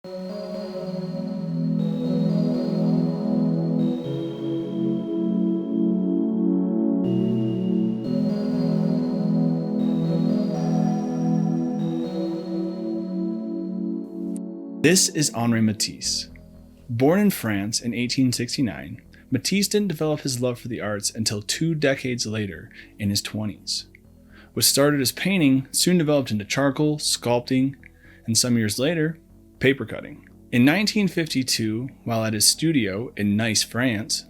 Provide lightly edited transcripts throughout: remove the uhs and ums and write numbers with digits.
This is Henri Matisse. Born in France in 1869, Matisse didn't develop his love for the arts until 2 decades later in his 20s. What started as painting soon developed into charcoal, sculpting, and some years later, paper cutting. In 1952, while at his studio in Nice, France,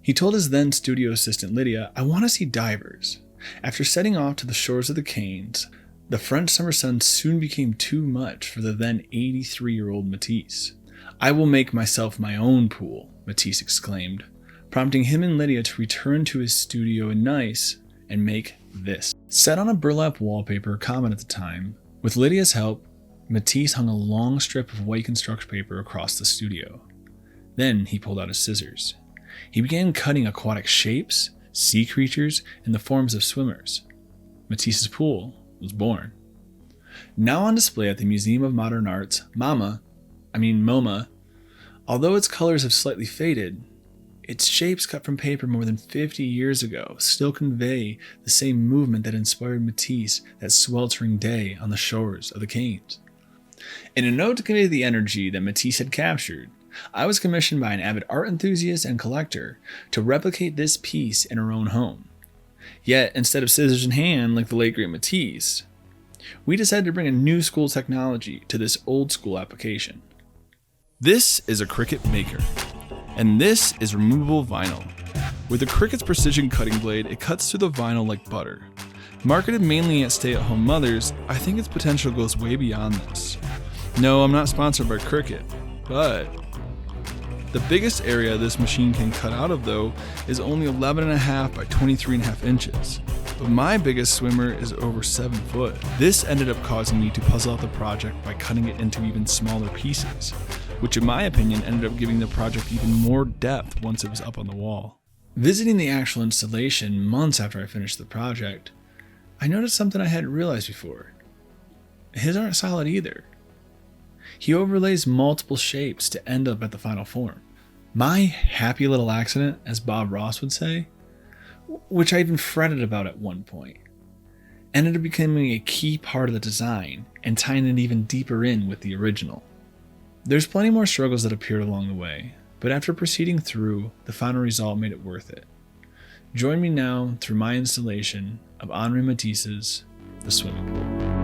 he told his then studio assistant Lydia, "I want to see divers." After setting off to the shores of the Canes, the French summer sun soon became too much for the then 83-year-old Matisse. "I will make myself my own pool," Matisse exclaimed, prompting him and Lydia to return to his studio in Nice and make this. Set on a burlap wallpaper common at the time, with Lydia's help, Matisse hung a long strip of white construction paper across the studio. Then he pulled out his scissors. He began cutting aquatic shapes, sea creatures, and the forms of swimmers. Matisse's pool was born. Now on display at the Museum of Modern Art's MoMA, although its colors have slightly faded, its shapes cut from paper more than 50 years ago still convey the same movement that inspired Matisse that sweltering day on the shores of the Canes. In a note to convey the energy that Matisse had captured, I was commissioned by an avid art enthusiast and collector to replicate this piece in her own home. Yet, instead of scissors in hand like the late great Matisse, we decided to bring a new school technology to this old school application. This is a Cricut Maker, and this is removable vinyl. With the Cricut's precision cutting blade, it cuts through the vinyl like butter. Marketed mainly at stay-at-home mothers, I think its potential goes way beyond this. No, I'm not sponsored by Cricut, but the biggest area this machine can cut out of, though, is only 11.5 by 23.5 inches. But my biggest swimmer is over 7 foot. This ended up causing me to puzzle out the project by cutting it into even smaller pieces, which in my opinion ended up giving the project even more depth once it was up on the wall. Visiting the actual installation months after I finished the project, I noticed something I hadn't realized before. His aren't solid either. He overlays multiple shapes to end up at the final form. My happy little accident, as Bob Ross would say, which I even fretted about at one point, ended up becoming a key part of the design and tying it even deeper in with the original. There's plenty more struggles that appeared along the way, but after proceeding through, the final result made it worth it. Join me now through my installation of Henri Matisse's The Swimming Pool.